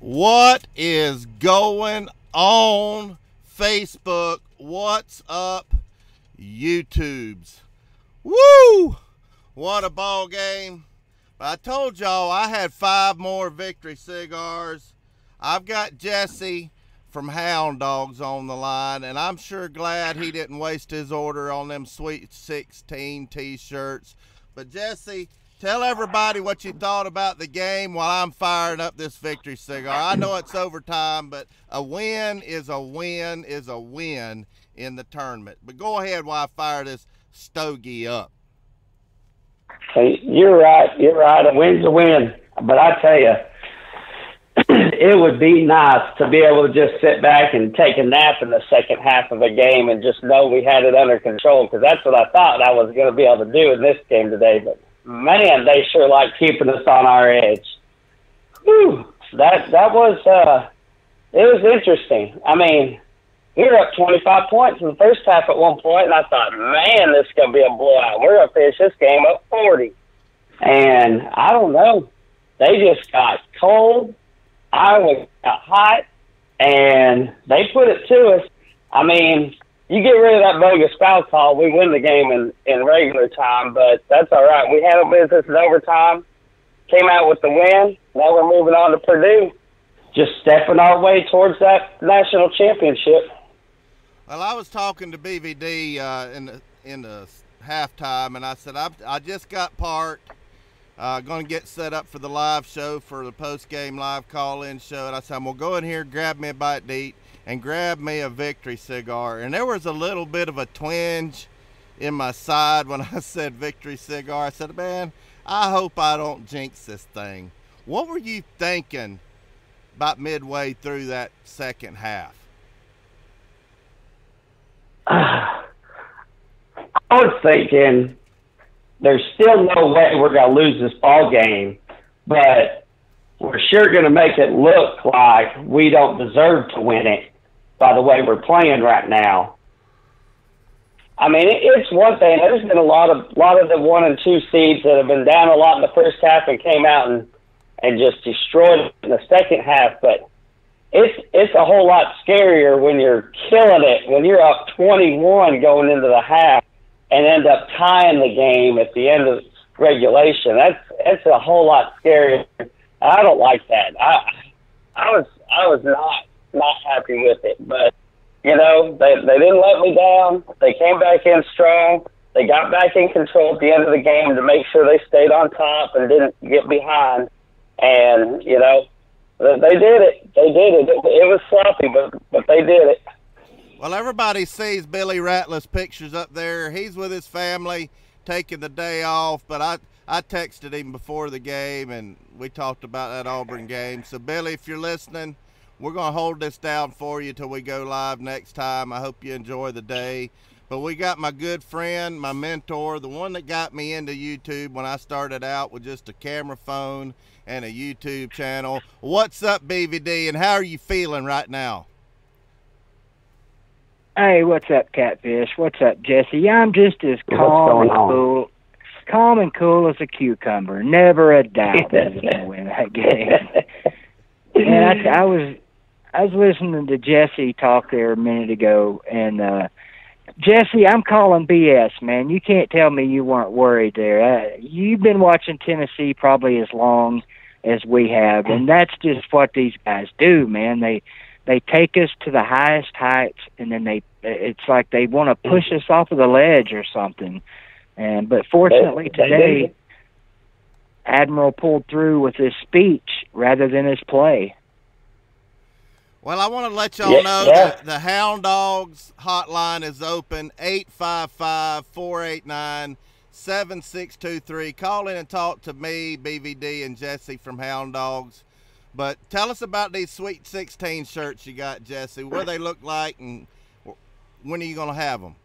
What is going on, Facebook? What's up, YouTubes? Woo! What a ball game. I told y'all I had 5 more victory cigars. I've got Jesse from Hound Dogs on the line, and I'm sure glad he didn't waste his order on them Sweet 16 t-shirts. But Jesse, tell everybody what you thought about the game while I'm firing up this victory cigar. I know it's overtime, but a win is a win is a win in the tournament. But go ahead while I fire this stogie up. Hey, you're right. You're right. A win's a win. But I tell you, it would be nice to be able to just sit back and take a nap in the second half of a game and just know we had it under control, because that's what I thought I was going to be able to do in this game today. But man, they sure like keeping us on our edge. Whew, that was it was interesting. I mean, we were up 25 points in the first half at one point, and I thought, man, this is going to be a blowout. We're going to finish this game up 40. And I don't know. They just got cold. Iowa got hot, and they put it to us. I mean, you get rid of that bogus foul call, we win the game in regular time, but that's all right. We handled business in overtime, came out with the win. Now we're moving on to Purdue, just stepping our way towards that national championship. Well, I was talking to BVD in the halftime, and I said, I just got parked. Going to get set up for the live show, for the post-game live call-in show. And I said, I'm going to go in here, grab me a bite to eat, and grab me a victory cigar. And there was a little bit of a twinge in my side when I said victory cigar. I said, man, I hope I don't jinx this thing. What were you thinking about midway through that second half? I was thinking, there's still no way we're going to lose this ball game, but we're sure going to make it look like we don't deserve to win it by the way we're playing right now. I mean, it's one thing. There's been a lot of the 1 and 2 seeds that have been down a lot in the first half and came out and just destroyed it in the second half, but it's a whole lot scarier when you're killing it, when you're up 21 going into the half, and end up tying the game at the end of regulation. That's a whole lot scarier. I don't like that. I was not happy with it, but you know, they didn't let me down. They came back in strong. They got back in control at the end of the game to make sure they stayed on top and didn't get behind. And you know, they did it. They did it. It was sloppy, but they did it. Well, everybody sees Billy Ratliff's pictures up there. He's with his family taking the day off, but I texted him before the game, and we talked about that Auburn game. So, Billy, if you're listening, we're going to hold this down for you till we go live next time. I hope you enjoy the day. But we got my good friend, my mentor, the one that got me into YouTube when I started out with just a camera phone and a YouTube channel. What's up, BVD, and how are you feeling right now? Hey, what's up, Catfish? What's up, Jesse? I'm just as calm and cool as a cucumber. Never a doubt that we're gonna win that game. And I was listening to Jesse talk there a minute ago, and Jesse, I'm calling BS, man. You can't tell me you weren't worried there. You've been watching Tennessee probably as long as we have, and that's just what these guys do, man. They take us to the highest heights, and then it's like they want to push us off of the ledge or something. But fortunately today, Admiral pulled through with his speech rather than his play. Well, I want to let y'all know that the Hound Dogs hotline is open, 855-489-7623. Call in and talk to me, BVD, and Jesse from Hound Dogs. But tell us about these Sweet 16 shirts you got, Jesse. What do they look like, and when are you going to have them?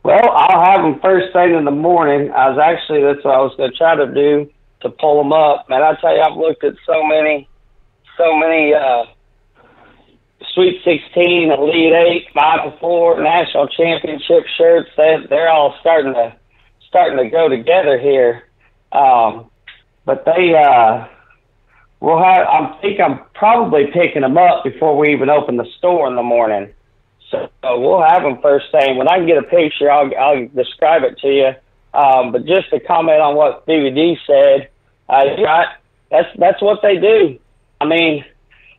Well, I'll have them first thing in the morning. That's what I was going to try to do, to pull them up. Man, I tell you, I've looked at so many Sweet 16, Elite 8, Final Four, National Championship shirts. They're all starting to go together here. But I think I'm probably picking them up before we even open the store in the morning. So we'll have them first thing. When I can get a picture, I'll describe it to you. But just to comment on what BVD said, that's what they do. I mean,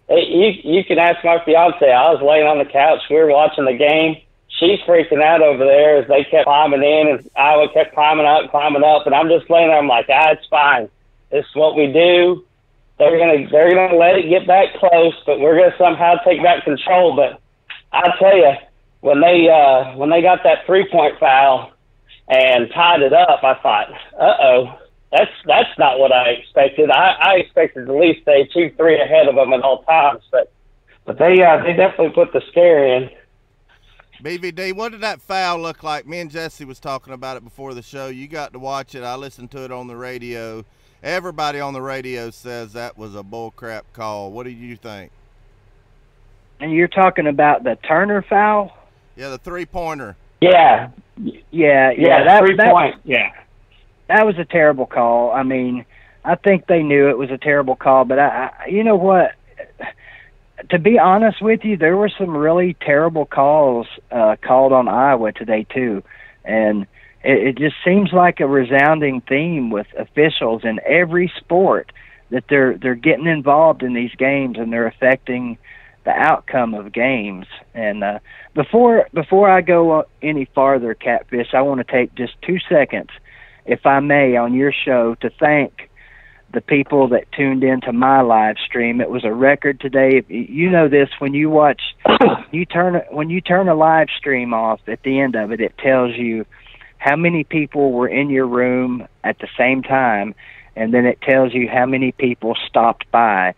you can ask my fiance. I was laying on the couch. We were watching the game. She's freaking out over there as they kept climbing in, and Iowa kept climbing up. And I'm just laying there. I'm like, it's fine. This is what we do. They're gonna let it get back close, but we're gonna somehow take back control. But I'll tell you, when they got that 3-point foul and tied it up, I thought, that's not what I expected. I expected at least stay 2-3 ahead of them at all times, but they definitely put the scare in. BVD, what did that foul look like? Me and Jesse was talking about it before the show. You got to watch it. I listened to it on the radio. Everybody on the radio says that was a bullcrap call. What do you think? And you're talking about the Turner foul? Yeah, the 3-pointer. Yeah. That 3-point. Yeah. That was a terrible call. I mean, I think they knew it was a terrible call, but I you know what? To be honest with you, there were some really terrible calls called on Iowa today too, and it just seems like a resounding theme with officials in every sport that they're getting involved in these games and they're affecting the outcome of games. And before I go any farther, Catfish, I want to take just 2 seconds, if I may, on your show to thank the people that tuned into my live stream. It was a record today. You know this, when you watch, when you turn a live stream off at the end of it, it tells you how many people were in your room at the same time, and then it tells you how many people stopped by.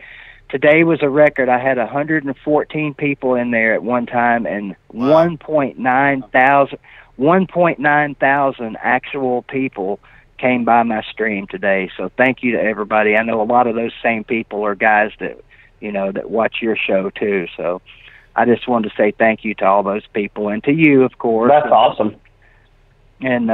Today was a record. I had 114 people in there at one time, and wow. 1.9 thousand actual people came by my stream today. So thank you to everybody. I know a lot of those same people are guys that, that watch your show too. So I just wanted to say thank you to all those people, and to you, of course. That's awesome. And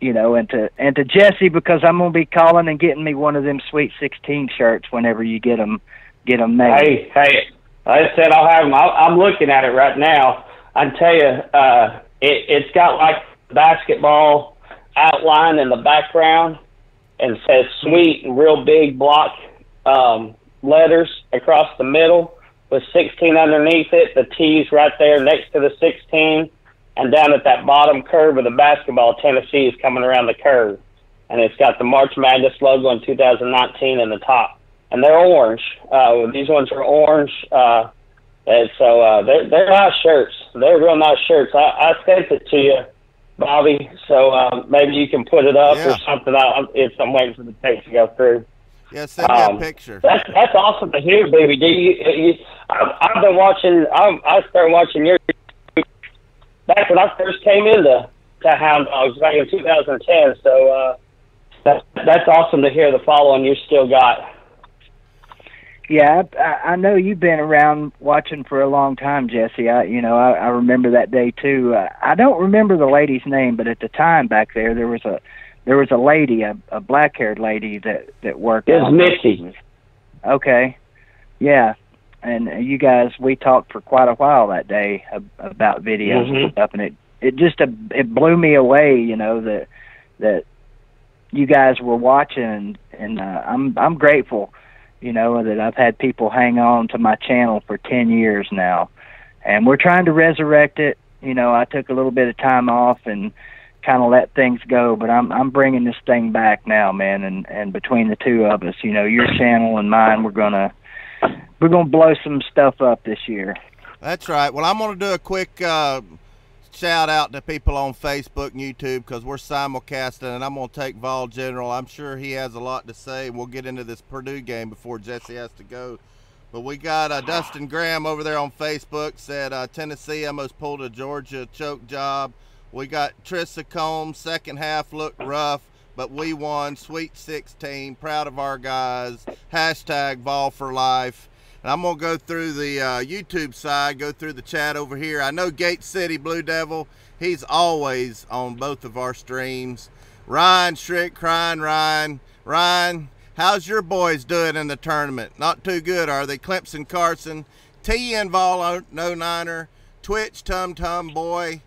and to Jesse, because I'm gonna be calling and getting me one of them Sweet 16 shirts whenever you get them made. Hey, like I said, I'll have them. I'm looking at it right now. I tell you, it's got like basketball outline in the background, and says "Sweet" in real big block letters across the middle with 16 underneath it. The T's right there next to the 16. And down at that bottom curve of the basketball, Tennessee is coming around the curve. And it's got the March Madness logo in 2019 in the top. And they're orange. These ones are orange. And so they're nice shirts. They're real nice shirts. I sent it to you, Bobby, so maybe you can put it up or something. I'm waiting for the tape to go through. Yeah, send me a picture. That's awesome to hear, baby. I've been watching. I started watching your back when I first came into Hound Dogs back in 2010. So that's awesome to hear the following you still got. Yeah, I know you've been around watching for a long time, Jesse. I remember that day too. I don't remember the lady's name, but at the time back there was a lady, a black-haired lady that worked. It was Missy. Okay, yeah. And you guys, we talked for quite a while that day about videos and stuff, and it blew me away, that you guys were watching, and I'm grateful, that I've had people hang on to my channel for 10 years now, and we're trying to resurrect it. I took a little bit of time off and kind of let things go, but I'm bringing this thing back now, man, and between the two of us, your channel and mine, we're gonna blow some stuff up this year. That's right. Well, I'm going to do a quick shout out to people on Facebook and YouTube, because we're simulcasting, and I'm going to take Vol General. I'm sure he has a lot to say. We'll get into this Purdue game before Jesse has to go. But we got Dustin Graham over there on Facebook, said Tennessee almost pulled a Georgia choke job. We got Trissa Combs, second half looked rough, but we won. Sweet 16, proud of our guys. Hashtag Vol for life. And I'm going to go through the YouTube side, go through the chat over here. I know Gate City Blue Devil, he's always on both of our streams. Ryan Schrick, crying Ryan. Ryan, How's your boys doing in the tournament? Not too good, are they? Clemson Carson, TN Vol 09er, Twitch Tum Tum Boy.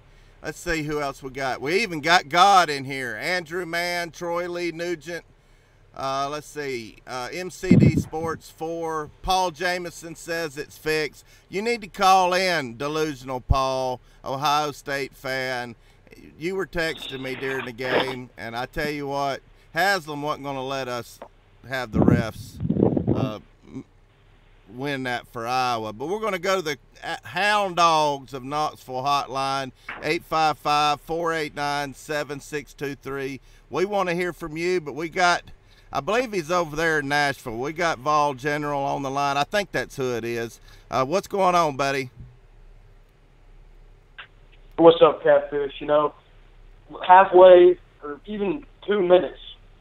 Let's see who else we got. We even got God in here. Andrew Mann, Troy Lee Nugent. Let's see. MCD Sports 4. Paul Jameson says it's fixed. You need to call in, Delusional Paul, Ohio State fan. You were texting me during the game, and I tell you what, Haslam wasn't going to let us have the refs win that for Iowa. But we're going to go to the Hound Dogs of Knoxville hotline, 855-489-7623. We want to hear from you, but we got, I believe he's over there in Nashville. We got Vol General on the line. I think that's who it is. What's going on, buddy? What's up, Catfish? You know, halfway or even 2 minutes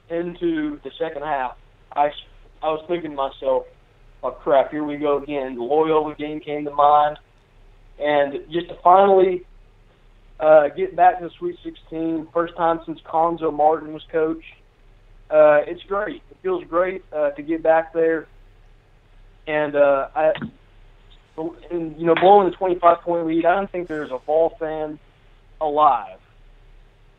into the second half, I was thinking to myself, oh, crap, here we go again. The Loyola game came to mind. And just to finally get back to the Sweet 16, first time since Conzo Martin was coach, it's great. It feels great to get back there. And, blowing the 25-point lead, I don't think there's a Vol fan alive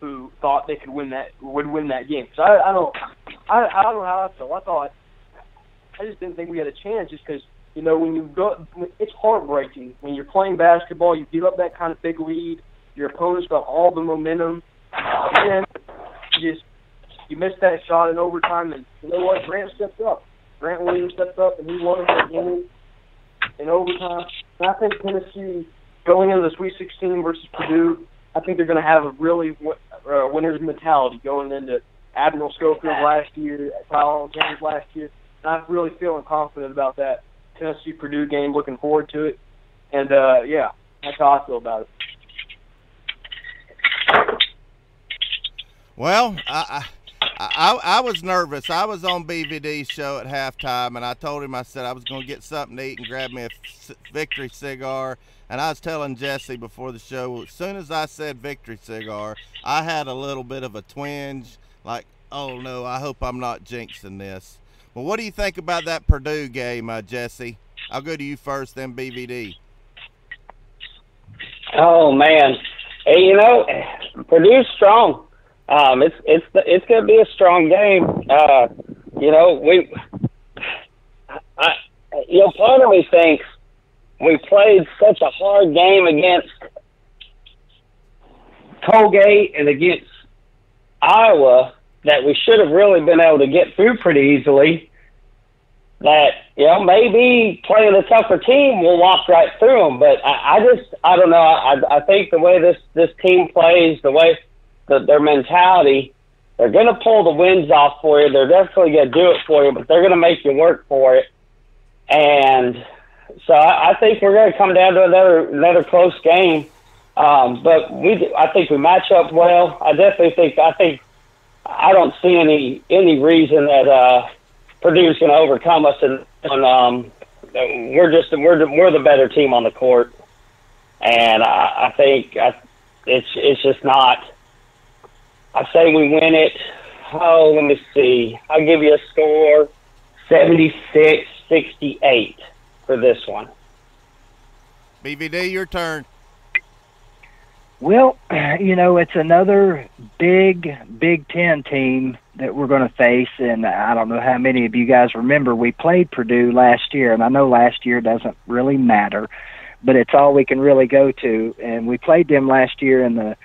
who thought they would win that game. So I don't know how I feel. I just didn't think we had a chance, just because, when you go, it's heartbreaking when you're playing basketball. You give up that kind of big lead. Your opponent's got all the momentum, and you miss that shot in overtime. And you know what? Grant stepped up. Grant Williams stepped up, and he won the game in overtime. And I think Tennessee, going into the Sweet 16 versus Purdue, I think they're going to have a really winner's mentality going into Admiral Schofield last year, Kyle James last year. And I'm really feeling confident about that Tennessee-Purdue game, looking forward to it. And, yeah, that's how I feel about it. Well, I was nervous. I was on BVD's show at halftime, and I told him, I said I was going to get something to eat and grab me a Victory cigar. And I was telling Jesse before the show, as soon as I said Victory cigar, I had a little bit of a twinge, like, oh, no, I hope I'm not jinxing this. Well, what do you think about that Purdue game, Jesse? I'll go to you first, then BVD. Oh, man. Hey, Purdue's strong. It's going to be a strong game. Part of me thinks we played such a hard game against Colgate and against Iowa that we should have really been able to get through pretty easily. That, maybe playing a tougher team, we'll walk right through them. But I don't know. I think the way this team plays, the way their mentality, they're going to pull the wins off for you. They're definitely going to do it for you, but they're going to make you work for it. And so I think we're going to come down to another close game. But I think we match up well. I don't see any reason that Purdue's going to overcome us, and we're the better team on the court. And I think it's just not. I say we win it. Oh, let me see. I'll give you a score, 76-68 for this one. BVD, your turn. Well, it's another Big Ten team that we're going to face, and I don't know how many of you guys remember, we played Purdue last year, and I know last year doesn't really matter, but it's all we can really go to, and we played them last year in the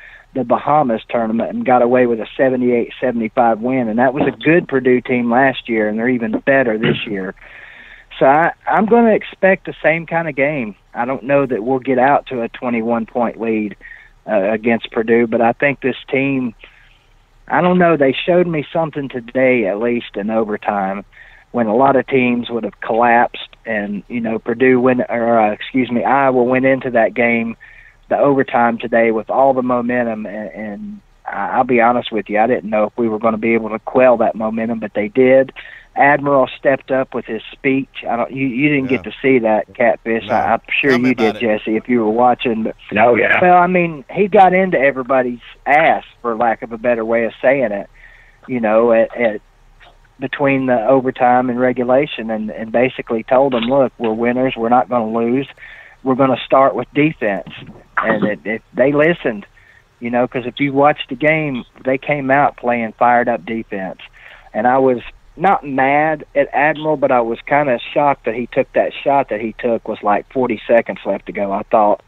Bahamas tournament and got away with a 78-75 win, and that was a good Purdue team last year, and they're even better this year. So I'm going to expect the same kind of game. I don't know that we'll get out to a 21-point lead against Purdue, but I think this team, I don't know, they showed me something today, at least in overtime, when a lot of teams would have collapsed, and Iowa went into that game, the overtime today, with all the momentum, and I'll be honest with you, I didn't know if we were going to be able to quell that momentum, but they did. Admiral stepped up with his speech. You didn't get to see that, Catfish. No. I'm sure you did, Jesse, if you were watching. But, no, yeah. Well, I mean, he got into everybody's ass, for lack of a better way of saying it. At between the overtime and regulation, and basically told them, look, we're winners. We're not going to lose. We're going to start with defense. And they listened, you know, because if you watched the game, they came out playing fired-up defense. And I was not mad at Admiral, but I was kind of shocked that he took that shot that he took with like 40 seconds left to go. I thought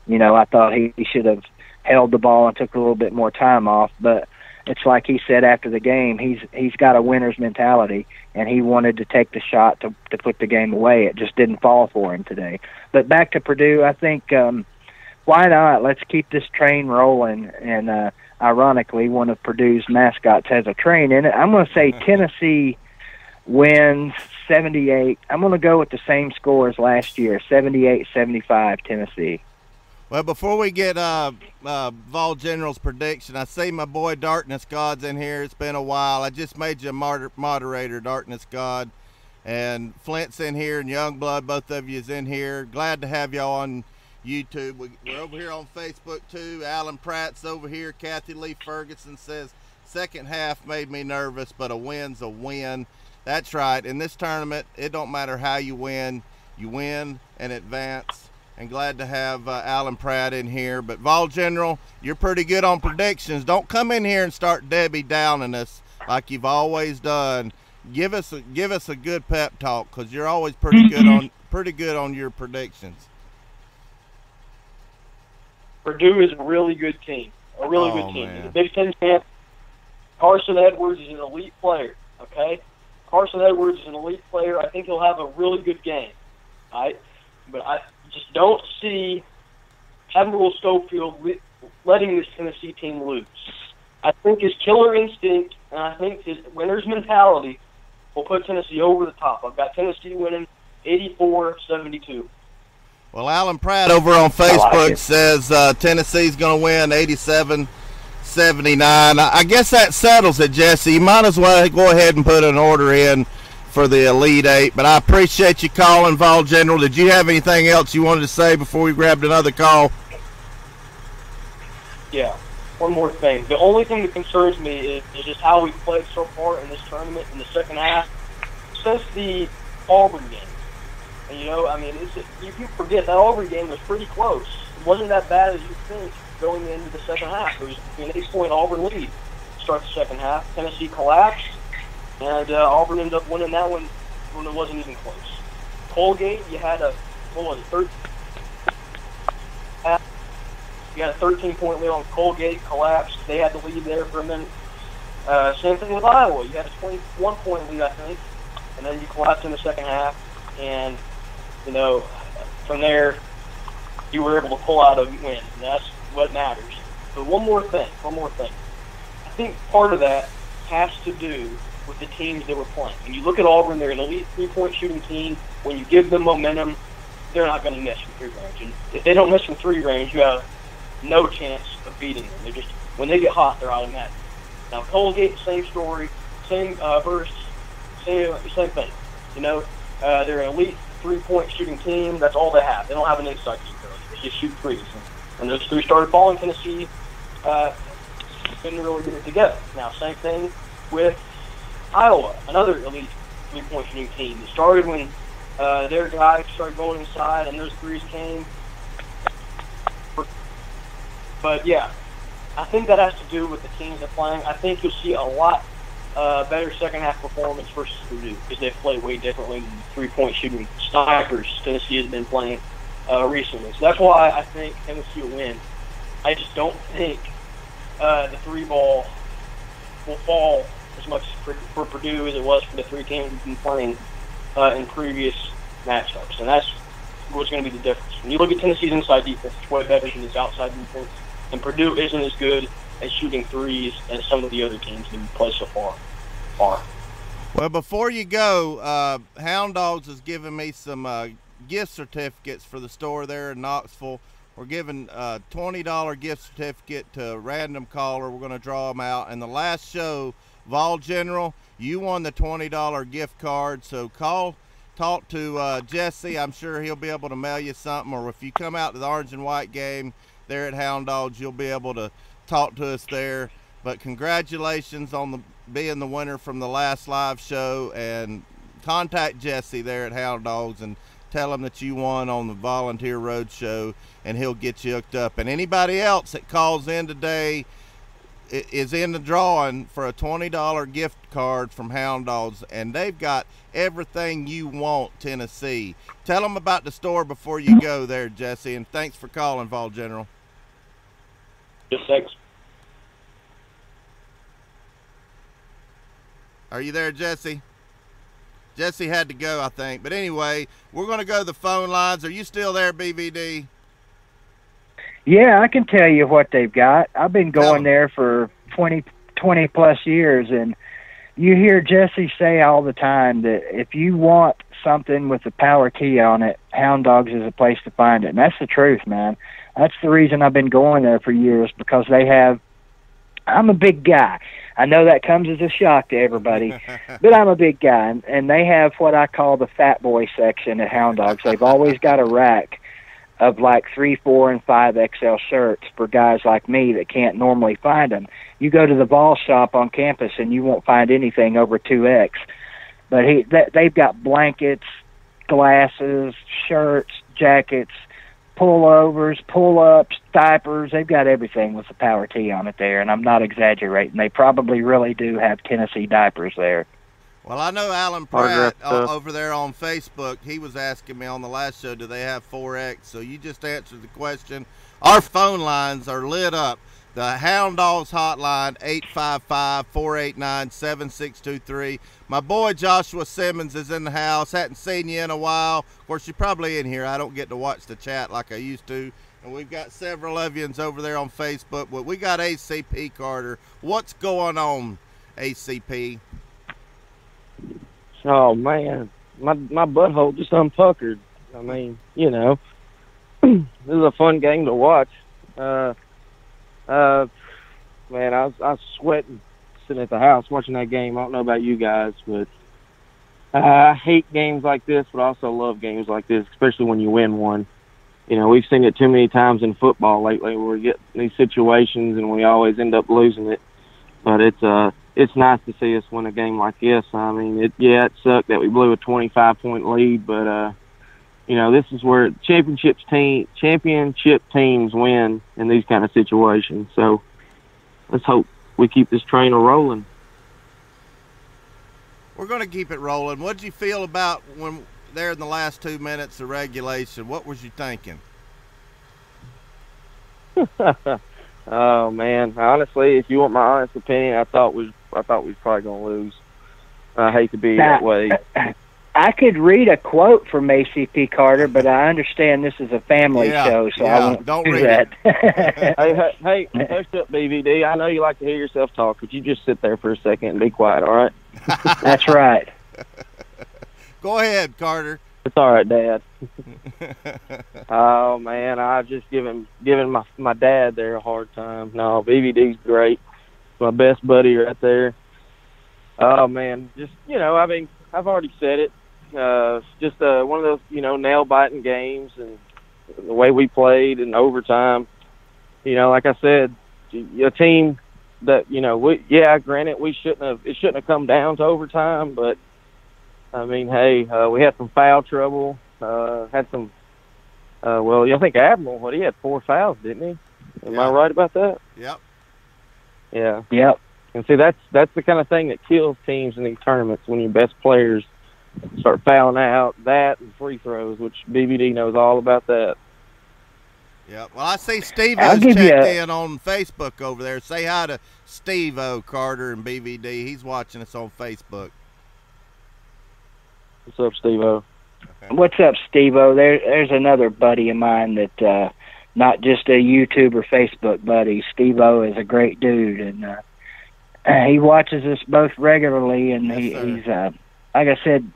he should have held the ball and took a little bit more time off, but it's like he said after the game, he's got a winner's mentality, and he wanted to take the shot to put the game away. It just didn't fall for him today. But back to Purdue, I think why not? Let's keep this train rolling. And ironically, one of Purdue's mascots has a train in it. I'm going to say Tennessee wins 78. I'm going to go with the same score as last year, 78-75 Tennessee. Well, before we get Vol General's prediction, I see my boy Darkness God's in here. It's been a while. I just made you a moderator, Darkness God. And Flint's in here, and Youngblood, both of you is in here. Glad to have y'all on YouTube. We're over here on Facebook, too. Alan Pratt's over here. Kathy Lee Ferguson says, second half made me nervous, but a win's a win. That's right. In this tournament, it don't matter how you win and advance. And glad to have Alan Pratt in here. But Vol General, you're pretty good on predictions. Don't come in here and start Debbie downing us like you've always done. Give us a good pep talk, because you're always pretty good on your predictions. Purdue is a really good team. A really good team. In the Big Ten champ, Carson Edwards is an elite player. Okay, Carson Edwards is an elite player. I think he'll have a really good game. All right, but I just don't see Admiral Schofield letting this Tennessee team lose. I think his killer instinct and I think his winner's mentality will put Tennessee over the top. I've got Tennessee winning 84-72. Well, Alan Pratt over on Facebook says Tennessee's going to win 87-79. I guess that settles it, Jesse. You might as well go ahead and put an order in for the Elite Eight. But I appreciate you calling, Vol General. Did you have anything else you wanted to say before we grabbed another call? Yeah, one more thing. The only thing that concerns me is just how we've played so far in this tournament in the second half since the Auburn game. And, you know, I mean, you forget that Auburn game was pretty close. It wasn't that bad as you think going into the second half. It was an 8-point Auburn lead to start the second half. Tennessee collapsed, and Auburn ended up winning that one when it wasn't even close. Colgate, you had a 13-point lead on Colgate, collapsed. They had the lead there for a minute. Same thing with Iowa. You had a 21-point lead, I think, and then you collapsed in the second half. And, you know, from there, you were able to pull out a win. And that's what matters. But one more thing. I think part of that has to do with the teams that were playing. When you look at Auburn, they're an elite three-point shooting team. When you give them momentum, they're not going to miss from three range. And if they don't miss from three range, you have no chance of beating them. They're just, when they get hot, they're automatic. Now, Colgate, same story, same bursts, same thing. You know, they're an elite three-point shooting team. That's all they have. They don't have an inside shooter. They just shoot threes. And those three started falling. Tennessee couldn't really get it together. Now, same thing with Iowa, another elite three-point shooting team. It started when their guys started going inside and those threes came. But, yeah, I think that has to do with the teams they're playing. I think you'll see a lot better second-half performance versus Purdue because they've played way differently than the three-point shooting snipers Tennessee has been playing recently. So that's why I think Tennessee will win. I just don't think the three ball will fall as much for Purdue as it was for the three teams we've been playing in previous matchups. And that's what's going to be the difference. When you look at Tennessee's inside defense, it's way better than its outside defense. And Purdue isn't as good at shooting threes as some of the other teams that we've played so far are. Well, before you go, Hound Dogs has given me some gift certificates for the store there in Knoxville. We're giving a $20 gift certificate to a random caller. We're going to draw them out. And the last show, Vol General, you won the $20 gift card. So talk to Jesse. I'm sure he'll be able to mail you something. Or if you come out to the Orange and White game there at Hound Dogs, you'll be able to talk to us there. But congratulations on being the winner from the last live show, and contact Jesse there at Hound Dogs and tell him that you won on the Volunteer Roadshow, and he'll get you hooked up. And anybody else that calls in today is in the drawing for a $20 gift card from Hound Dogs, and they've got everything you want Tennessee. Tell them about the store before you go there, Jesse, and thanks for calling, Vol General. Just thanks. Are you there, Jesse? Jesse had to go, I think. But anyway, we're going to go to the phone lines. Are you still there, BVD? Yeah, I can tell you what they've got. I've been going there for 20 plus years, and you hear Jesse say all the time that if you want something with a power T on it, Hound Dogs is a place to find it. And that's the truth, man. That's the reason I've been going there for years, because they have – I'm a big guy. I know that comes as a shock to everybody, but I'm a big guy, and they have what I call the fat boy section at Hound Dogs. They've always got a rack of like 3, 4, and 5 XL shirts for guys like me that can't normally find them. You go to the Vols shop on campus and you won't find anything over 2X. But they've got blankets, glasses, shirts, jackets, pullovers, pull-ups, diapers. They've got everything with the power T on it there, and I'm not exaggerating. They probably really do have Tennessee diapers there. Well, I know Alan Pratt over there on Facebook, he was asking me on the last show, do they have 4X? So you just answered the question. Our phone lines are lit up. The Hound Dogs hotline, 855-489-7623. My boy Joshua Simmons is in the house. Hadn't seen you in a while. Of course, you're probably in here. I don't get to watch the chat like I used to. And we've got several of you over there on Facebook. But we got ACP, Carter. What's going on, ACP? Oh man, my butthole just unpuckered. I mean, you know, this is a fun game to watch. Man, I was sweating sitting at the house watching that game. I don't know about you guys, but I hate games like this, but I also love games like this, especially when you win one. You know, we've seen it too many times in football lately where we get in these situations and we always end up losing it. But it's nice to see us win a game like this. I mean, it sucked that we blew a 25-point lead, but you know, this is where championship teams win in these kind of situations. So let's hope we keep this train rolling. We're going to keep it rolling. What did you feel about when there in the last 2 minutes of regulation? What was you thinking? Oh man, honestly, if you want my honest opinion, I thought we was probably gonna lose. I hate to be that way. I could read a quote from ACP, Carter, but I understand this is a family show, so I won't do that. Hey, hush up, BVD. I know you like to hear yourself talk. Could you just sit there for a second and be quiet, all right? That's right. Go ahead, Carter. It's all right, Dad. Oh man, I've just given my dad there a hard time. No, BVD's great. My best buddy right there. Oh man, just, you know, I mean, I've already said it. Just one of those, you know, nail biting games, and the way we played in overtime. You know, like I said, a team that, you know, granted it shouldn't have come down to overtime, but I mean, hey, we had some foul trouble. Had some. I think Admiral, he had 4 fouls, didn't he? Am I right about that? Yep. Yeah. Yep. And see, that's the kind of thing that kills teams in these tournaments, when your best players start fouling out, that and free throws, which BVD knows all about that. Yeah. Well, I see Steve-O's checked in on Facebook over there. Say hi to Steve-O, Carter, and BVD. He's watching us on Facebook. What's up, Steve-O? Okay. What's up, Steve-O? There's another buddy of mine that not just a YouTube or Facebook buddy. Steve-O is a great dude, and he watches us both regularly, and he's like I said,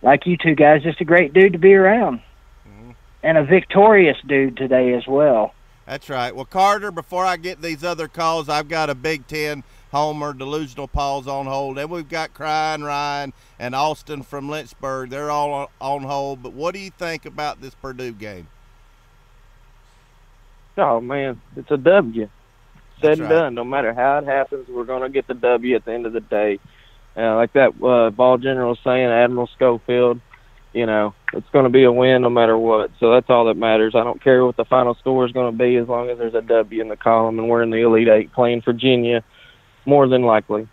like you two guys, just a great dude to be around. Mm-hmm. And a victorious dude today as well. That's right. Well, Carter, before I get these other calls, I've got a Big Ten homer, Delusional Paul's on hold. Then we've got Crying Ryan and Austin from Lynchburg. They're all on hold. But what do you think about this Purdue game? Oh, man, it's a W. said and done, no matter how it happens, we're going to get the W at the end of the day. Like that ball general was saying, Admiral Schofield, you know, it's going to be a win no matter what. So that's all that matters. I don't care what the final score is going to be as long as there's a W in the column and we're in the Elite Eight playing Virginia, more than likely.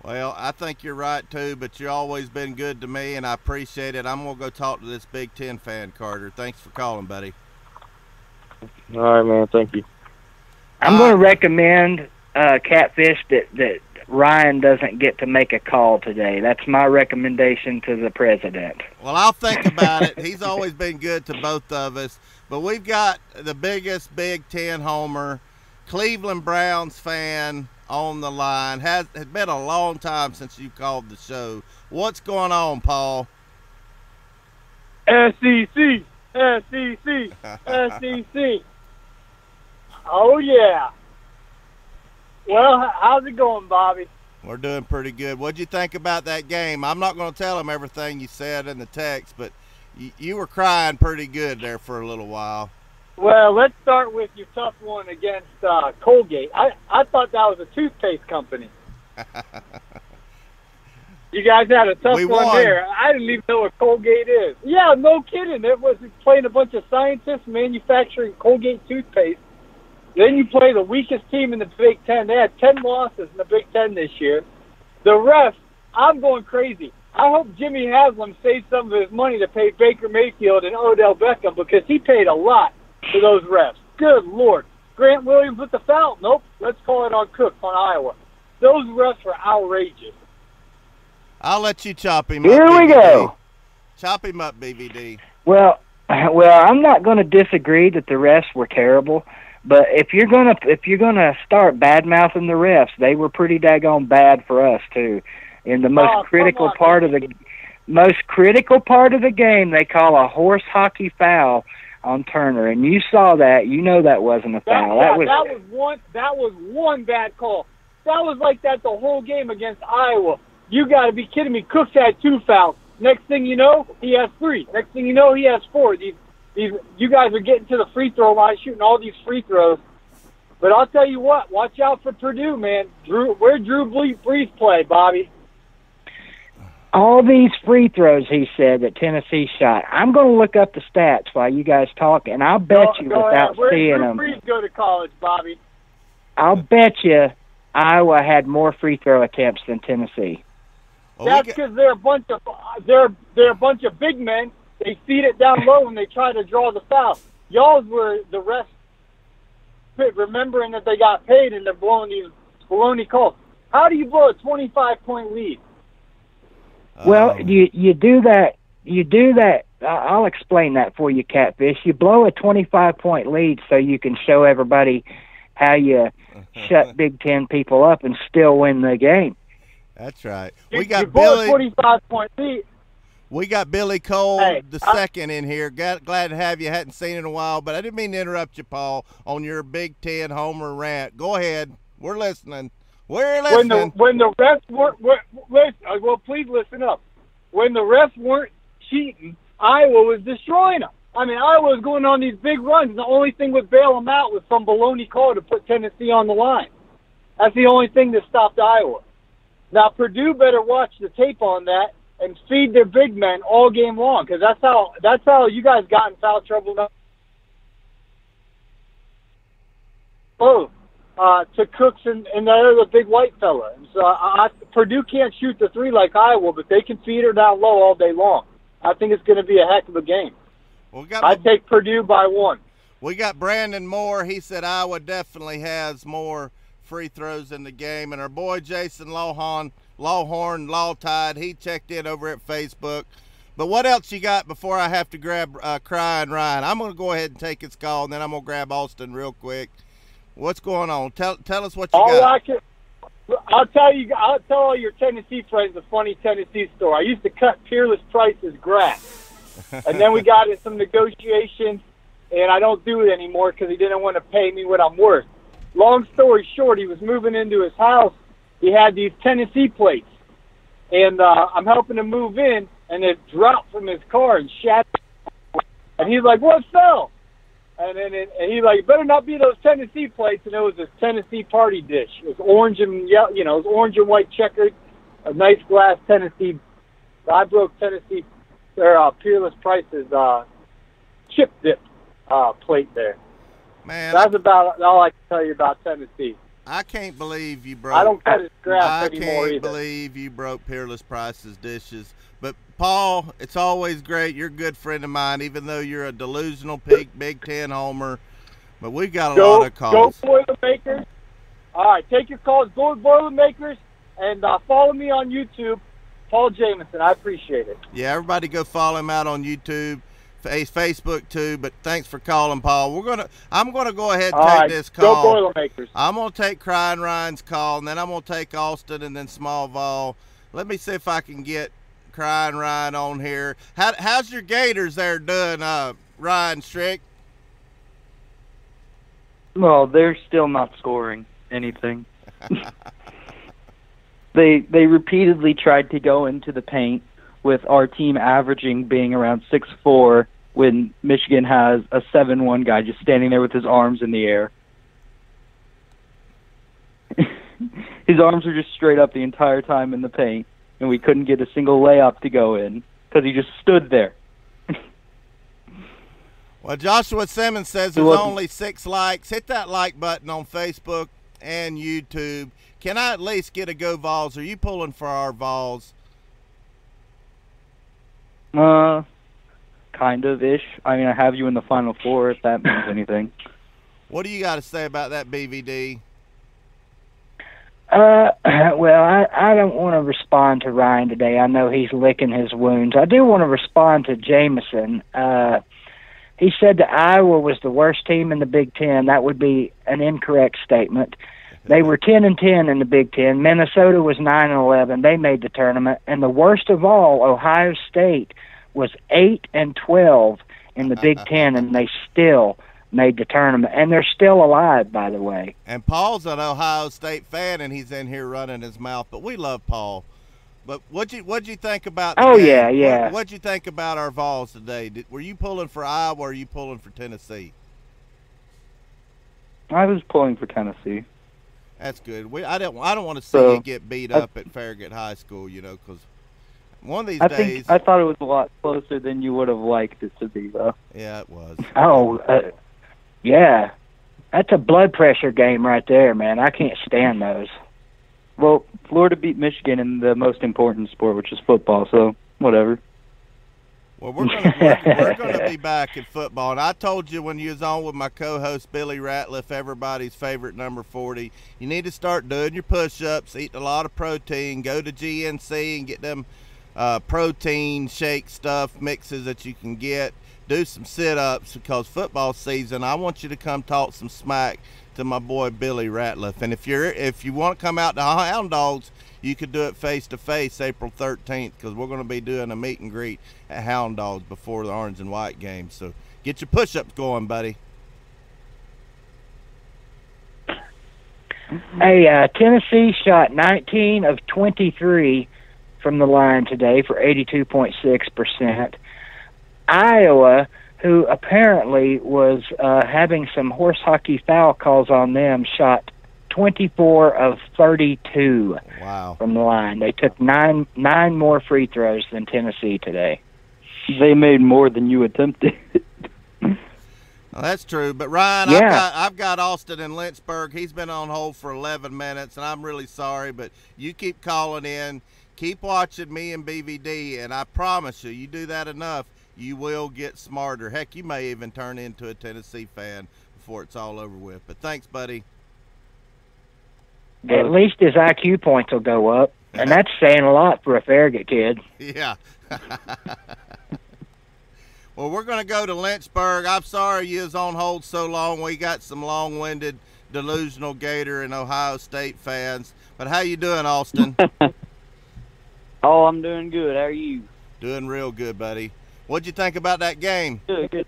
Well, I think you're right, too, but you've always been good to me, and I appreciate it. I'm going to go talk to this Big Ten fan, Carter. Thanks for calling, buddy. All right, man. Thank you. I'm going to recommend Catfish that Ryan doesn't get to make a call today. That's my recommendation to the president. Well, I'll think about it. He's always been good to both of us. But we've got the biggest Big Ten homer, Cleveland Browns fan on the line. It's been a long time since you called the show. What's going on, Paul? SEC. Oh, yeah. Well, how's it going, Bobby? We're doing pretty good. What'd you think about that game? I'm not going to tell him everything you said in the text, but you were crying pretty good there for a little while. Well, let's start with your tough one against Colgate. I thought that was a toothpaste company. You guys had a tough one there. I didn't even know what Colgate is. Yeah, no kidding. It was playing a bunch of scientists manufacturing Colgate toothpaste. Then you play the weakest team in the Big Ten. They had 10 losses in the Big Ten this year. The refs, I'm going crazy. I hope Jimmy Haslam saved some of his money to pay Baker Mayfield and Odell Beckham because he paid a lot for those refs. Good Lord. Grant Williams with the foul. Nope. Let's call it on Cook on Iowa. Those refs were outrageous. I'll let you chop him up. Here we go. Chop him up, BVD. Well, I'm not going to disagree that the refs were terrible, but if you're gonna start bad mouthing the refs, they were pretty daggone bad for us too. In the most critical part of the game, they call a horse hockey foul on Turner, and you saw that. You know that wasn't a foul. That was one bad call. That was like that the whole game against Iowa. You got to be kidding me. Cook had 2 fouls. Next thing you know, he has 3. Next thing you know, he has 4. You guys are getting to the free throw line, shooting all these free throws. But I'll tell you what, watch out for Purdue, man. Where Drew Brees play, Bobby? All these free throws, he said, that Tennessee shot. I'm going to look up the stats while you guys talk, and I'll bet you without seeing them. Where did Drew Brees go to college, Bobby? I'll bet you Iowa had more free throw attempts than Tennessee. That's because they're a bunch of big men. They feed it down low and they try to draw the foul. Y'all's were the rest, remembering that they got paid and they're blowing these baloney calls. How do you blow a 25-point lead? Well, you do that. You do that. I'll explain that for you, Catfish. You blow a 25-point lead so you can show everybody how you shut Big Ten people up and still win the game. That's right. We got Billy. 25-point lead. We got Billy Cole the second in here. Glad to have you. Hadn't seen in a while, but I didn't mean to interrupt you, Paul, on your Big Ten homer rant. Go ahead. We're listening. We're listening. When the refs weren't, well, please listen up. When the refs weren't cheating, Iowa was destroying them. I mean, Iowa was going on these big runs, and the only thing would bail them out was some baloney call to put Tennessee on the line. That's the only thing that stopped Iowa. Now, Purdue better watch the tape on that and feed their big men all game long, because that's how you guys got in foul trouble now. To Cooks and the other big white fella. And so Purdue can't shoot the 3 like Iowa, but they can feed her down low all day long. I think it's going to be a heck of a game. I'd take Purdue by 1. We got Brandon Moore. He said Iowa definitely has more free throws in the game. And our boy Jason Lawhorn, he checked in over at Facebook. But what else you got before I have to grab Crying Ryan? I'm going to go ahead and take his call, and then I'm going to grab Austin real quick. What's going on? Tell us what you got. I'll tell all your Tennessee friends a funny Tennessee story. I used to cut Peerless Price's grass. And then we got in some negotiations, and I don't do it anymore because he didn't want to pay me what I'm worth. Long story short, he was moving into his house. He had these Tennessee plates. And I'm helping him move in, and it dropped from his car and shattered. And he's like, what fell? And then he's like, better not be those Tennessee plates. And it was this Tennessee party dish. It was orange and yellow, it was orange and white checkered, a nice glass Tennessee. I broke Tennessee, their Peerless Price's chip dip plate there. Man, that's about all I can tell you about Tennessee. I can't believe you broke. I don't cut his grass anymore either. I can't either. believe you broke Peerless Price's dishes. But Paul, it's always great. You're a good friend of mine, even though you're a delusional Big Ten homer. But we got a lot of calls. Go Boilermakers. All right, take your calls. Go Boilermakers, and follow me on YouTube, Paul Jamison. I appreciate it. Yeah, everybody go follow him out on YouTube. Facebook too, but thanks for calling, Paul. I'm gonna go ahead and take this call. Go Boilermakers. I'm gonna take Crying Ryan's call, and then I'm gonna take Austin, and then Small Vol. Let me see if I can get Crying Ryan on here. How's your Gators there doing, Ryan Strick? Well, they're still not scoring anything. They repeatedly tried to go into the paint with our team averaging being around 6'4", when Michigan has a 7'1" guy just standing there with his arms in the air. His arms were just straight up the entire time in the paint, and we couldn't get a single layup to go in because he just stood there. Well, Joshua Simmons says there's only 6 likes. Hit that like button on Facebook and YouTube. Can I at least get a go Vols? Are you pulling for our Vols? Kind of-ish. I mean, I have you in the Final Four, if that means anything. What do you got to say about that, BVD? Well, I don't want to respond to Ryan today. I know he's licking his wounds. I do want to respond to Jamison. He said that Iowa was the worst team in the Big Ten. That would be an incorrect statement. They were 10-10 in the Big Ten. Minnesota was 9-11. They made the tournament. And the worst of all, Ohio State was 8-12 in the Big Ten, and they still made the tournament. And they're still alive, by the way. And Paul's an Ohio State fan, and he's in here running his mouth. But we love Paul. But what'd you think about? Yeah. What'd you think about our Vols today? Were you pulling for Iowa, or are you pulling for Tennessee? I was pulling for Tennessee. That's good. I don't want to see you get beat up at Farragut High School, because one of these days. I thought it was a lot closer than you would have liked it to be, though. Yeah, it was. Yeah. That's a blood pressure game right there, man. I can't stand those. Well, Florida beat Michigan in the most important sport, which is football, so whatever. Well, we're gonna be back at football, and I told you when you was on with my co-host Billy Ratliff, everybody's favorite number 40. You need to start doing your push-ups, eating a lot of protein. Go to GNC and get them protein shake stuff mixes that you can get. Do some sit-ups because football season. I want you to come talk some smack to my boy Billy Ratliff, and if you want to come out to Hound Dogs, you could do it face-to-face April 13th because we're going to be doing a meet and greet at Hound Dogs before the orange and white game. So get your push-ups going, buddy. Hey, Tennessee shot 19 of 23 from the line today for 82.6%. Iowa, who apparently was having some horse hockey foul calls on them, shot 24 of 32 from the line. They took nine more free throws than Tennessee today. They made more than you attempted. Well, that's true. But, Ryan, I've got Austin in Lynchburg. He's been on hold for 11 minutes, and I'm really sorry. But you keep calling in. Keep watching me and BVD, and I promise you do that enough, you will get smarter. Heck, you may even turn into a Tennessee fan before it's all over with. But thanks, buddy. At least his IQ points will go up, and that's saying a lot for a Farragut kid. Yeah. Well, we're going to go to Lynchburg. I'm sorry you was on hold so long. We got some long-winded, delusional Gator and Ohio State fans. But how you doing, Austin? Oh, I'm doing good. How are you? Doing real good, buddy. What'd you think about that game? Good.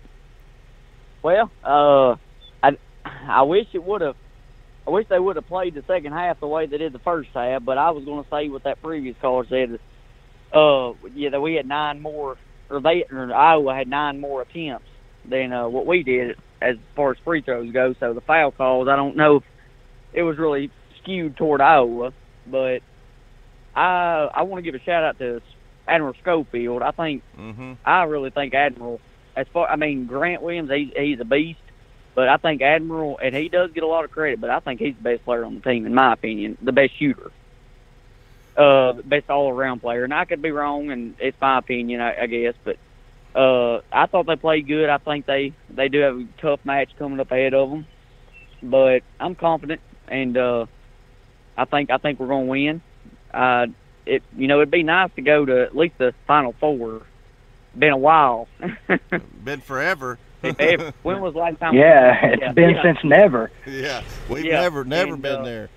Well, I wish it would have. I wish they would have played the second half the way they did the first half. But I was going to say what that previous caller said. That we had 9 more, or Iowa had 9 more attempts than what we did as far as free throws go. So the foul calls, I don't know if it was really skewed toward Iowa, but I want to give a shout out to Admiral Schofield. I really think Admiral, Grant Williams, he's a beast, but I think Admiral, and he does get a lot of credit, but I think he's the best player on the team, in my opinion, the best shooter, best all-around player. And I could be wrong, and it's my opinion, I guess, but I thought they played good. I think they do have a tough match coming up ahead of them, but I'm confident, and I think we're going to win. It'd be nice to go to at least the Final Four. Been a while. Been forever. When was the last time? Yeah, it's been since never. Yeah, we've never been there.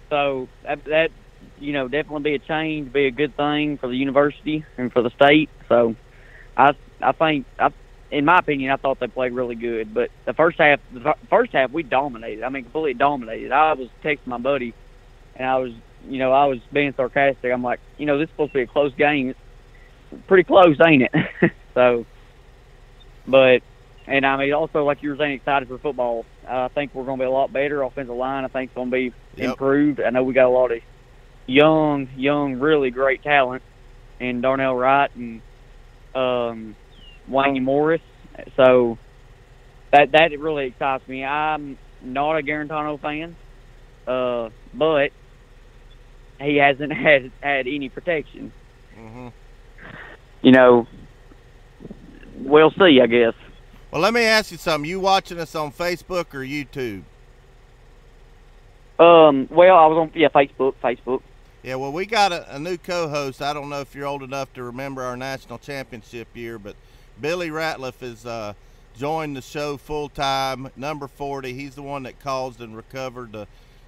So that definitely be a change, be a good thing for the university and for the state. So I think, in my opinion, I thought they played really good. But the first half we dominated. Completely dominated. I was texting my buddy, and I was being sarcastic. I'm like, this is supposed to be a close game. It's pretty close, ain't it? So, but, and also, like you were saying, excited for football. I think we're going to be a lot better. Offensive line, I think, is going to be improved. I know we got a lot of young, really great talent in Darnell Wright and Wayne Morris. So that really excites me. I'm not a Garantano fan, but he hasn't had any protection. Mm-hmm. We'll see, I guess. Well, let me ask you something. You watching us on Facebook or YouTube? Well, I was on Facebook. Yeah, well, we got a new co-host. I don't know if you're old enough to remember our national championship year, but Billy Ratliff has joined the show full-time, number 40. He's the one that caused and recovered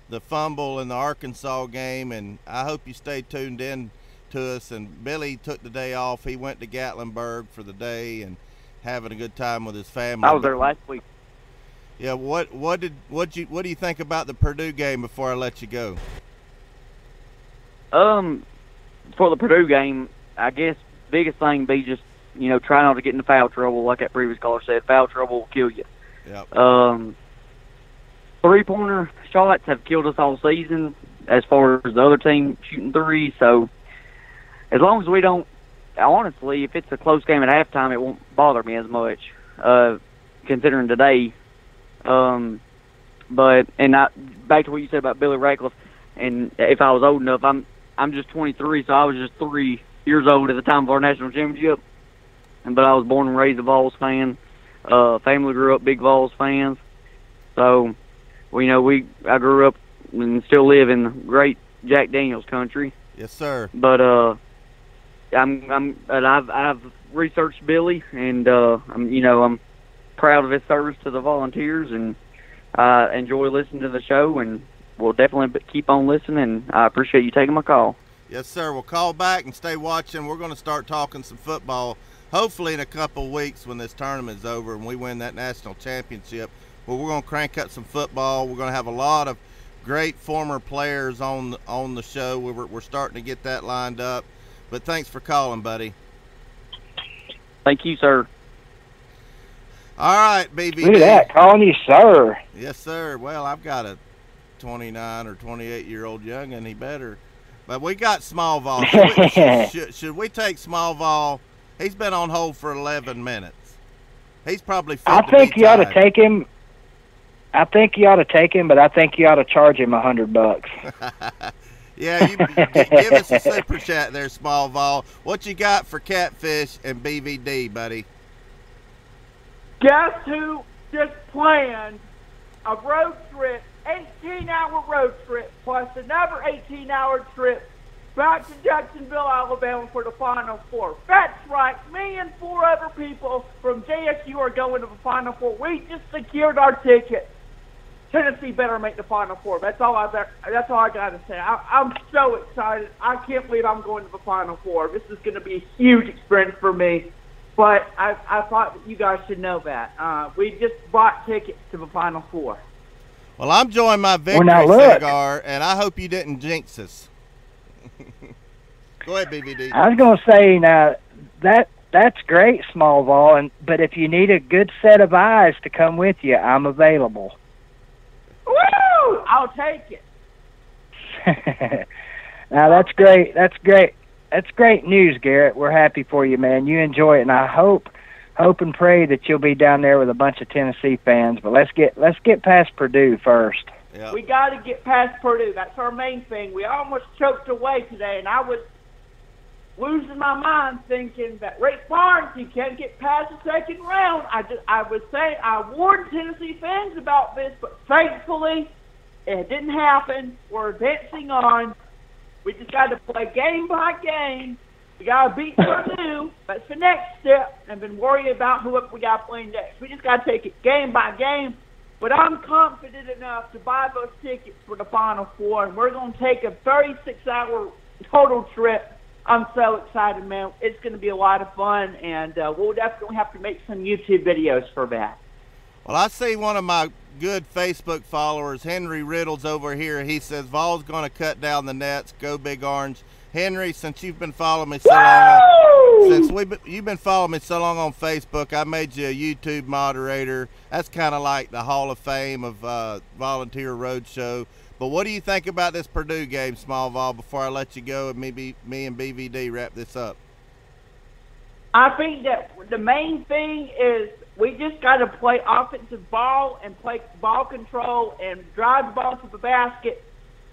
the fumble in the Arkansas game, and I hope you stay tuned in to us. And Billy took the day off. He went to Gatlinburg for the day and having a good time with his family. I was there last week. Yeah, what do you think about the Purdue game before I let you go? For the Purdue game, I guess biggest thing be just try not to get into foul trouble, like that previous caller said. Foul trouble will kill you. Yep. Three-pointer shots have killed us all season as far as the other team shooting threes. So as long as we don't, honestly, if it's a close game at halftime, it won't bother me as much, considering today. Back to what you said about Billy Ratliff, and if I was old enough, I'm just 23, so I was just 3 years old at the time of our national championship. But I was born and raised a Vols fan. Family grew up big Vols fans. So, I grew up and still live in great Jack Daniels country. Yes, sir. But I've researched Billy, and I'm proud of his service to the Volunteers, and I enjoy listening to the show, and we'll definitely keep on listening. I appreciate you taking my call. Yes, sir. We'll call back and stay watching. We're going to start talking some football, hopefully in a couple of weeks when this tournament's over and we win that national championship. Well, we're going to crank up some football. We're going to have a lot of great former players on the show. We're starting to get that lined up. But thanks for calling, buddy. Thank you, sir. All right, BVD. Look at that, calling you sir. Yes, sir. Well, I've got a 29 or 28-year-old young'un. He better. But we got Smallville. Should we take Smallville? He's been on hold for 11 minutes. He's probably fit I to think be you ought tied. to take him. I think you ought to take him, but I think you ought to charge him $100. Yeah, give us a super chat there, Smallville. What you got for Catfish and BVD, buddy? Guess who just planned a road trip, 18-hour road trip, plus another 18-hour trip back to Jacksonville, Alabama for the Final Four. That's right. Me and 4 other people from JSU are going to the Final Four. We just secured our ticket. Tennessee better make the Final Four. That's all I got to say. I'm so excited. I can't believe I'm going to the Final Four. This is going to be a huge experience for me. But I thought that you guys should know that. We just bought tickets to the Final Four. Well, I'm enjoying my victory cigar, and I hope you didn't jinx us. Go ahead, BVD. I was going to say, now, That's great, Small Vol. But if you need a good set of eyes to come with you, I'm available. Woo! I'll take it. Now that's great. That's great. That's great news, Garrett. We're happy for you, man. You enjoy it, and I hope and pray that you'll be down there with a bunch of Tennessee fans. But let's get past Purdue first. Yep. We got to get past Purdue. That's our main thing. We almost choked away today, and I was losing my mind thinking that Rick Barnes, he can't get past the second round. I was saying, I warned Tennessee fans about this, but thankfully it didn't happen. We're advancing on. We just got to play game by game. We got to beat Purdue. That's the next step, and then worry about who we got to play next. We just got to take it game by game. But I'm confident enough to buy those tickets for the Final Four, and we're going to take a 36-hour total trip. I'm so excited, man. It's going to be a lot of fun, and we'll definitely have to make some YouTube videos for that. Well, I see one of my good Facebook followers, Henry Riddles over here. He says, Vols going to cut down the nets. Go Big Orange. Henry, since you've been following me so long, you've been following me so long on Facebook, I made you a YouTube moderator. That's kind of like the Hall of Fame of Volunteer Roadshow. But what do you think about this Purdue game, Small Vol, before I let you go and me and BVD wrap this up? I think that the main thing is we just got to play offensive ball and play ball control and drive the ball to the basket.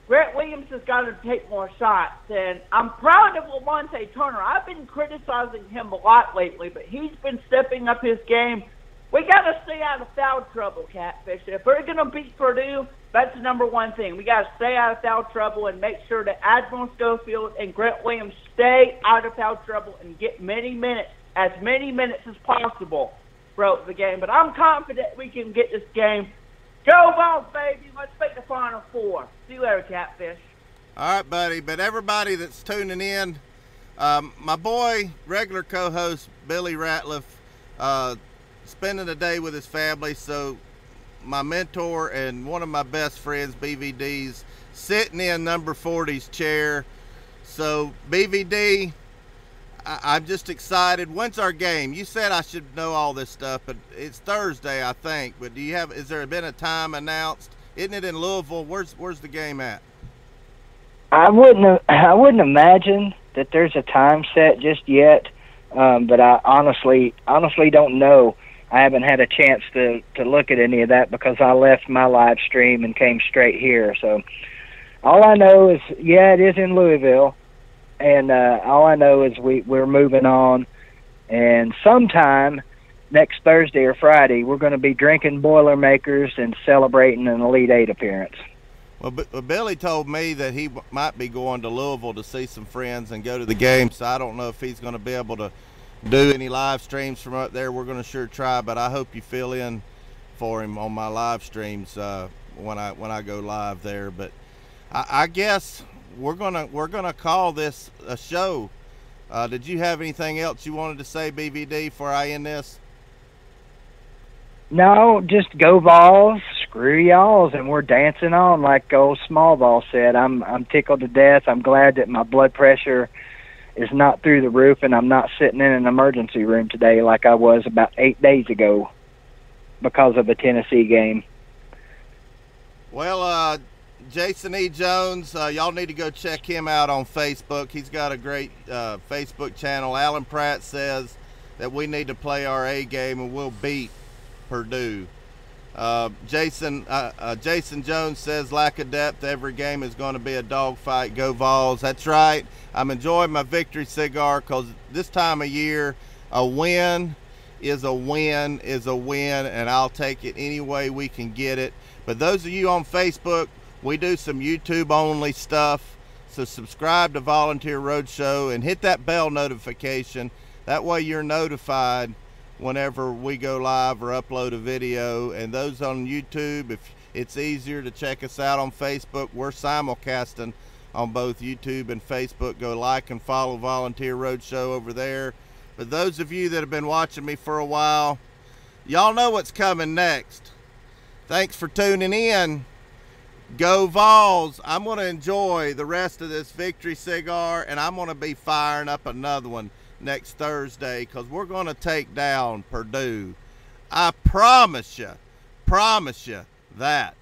Brett Williams has got to take more shots, and I'm proud of Lamonte Turner. I've been criticizing him a lot lately, but he's been stepping up his game. We got to stay out of foul trouble, Catfish. If we're going to beat Purdue, that's the number one thing. We got to stay out of foul trouble and make sure that Admiral Schofield and Grant Williams stay out of foul trouble and get as many minutes as possible throughout the game. But I'm confident we can get this game. Go Vols, baby. Let's make the Final Four. See you later, Catfish. All right, buddy. But everybody that's tuning in, my boy, regular co-host Billy Ratliff, spending the day with his family. So my mentor and one of my best friends, BVD's, sitting in number 40's chair. So BVD, I'm just excited. When's our game? You said I should know all this stuff, but it's Thursday, I think. But is there been a time announced? Isn't it in Louisville? Where's the game at? I wouldn't imagine that there's a time set just yet. But I honestly don't know. I haven't had a chance to look at any of that because I left my live stream and came straight here. So all I know is, it is in Louisville. And all I know is we're moving on, and sometime next Thursday or Friday, we're going to be drinking Boilermakers and celebrating an Elite Eight appearance. Well, Billy told me that he might be going to Louisville to see some friends and go to the game, so I don't know if he's going to be able to do any live streams from up there. We're going to sure try, but I hope you fill in for him on my live streams when I go live there. But I guess we're gonna call this a show. Did you have anything else you wanted to say, BVD, before I end this? No, just go Vols, screw y'alls, and we're dancing on like old Small Vol said. I'm tickled to death. I'm glad that my blood pressure is not through the roof, and I'm not sitting in an emergency room today like I was about 8 days ago because of the Tennessee game. Well, Jason E. Jones, y'all need to go check him out on Facebook. He's got a great Facebook channel. Alan Pratt says that we need to play our A game and we'll beat Purdue. Jason Jones says lack of depth. Every game is going to be a dogfight. Go Vols. That's right. I'm enjoying my victory cigar because this time of year, a win is a win is a win, and I'll take it any way we can get it. But those of you on Facebook, we do some YouTube only stuff, so subscribe to Volunteer Roadshow and hit that bell notification. That way you're notified whenever we go live or upload a video. And those on YouTube, if it's easier to check us out on Facebook, we're simulcasting on both YouTube and Facebook. Go like and follow Volunteer Roadshow over there. But those of you that have been watching me for a while, y'all know what's coming next. Thanks for tuning in. Go Vols. I'm going to enjoy the rest of this victory cigar, and I'm going to be firing up another one next Thursday because we're going to take down Purdue. I promise you that.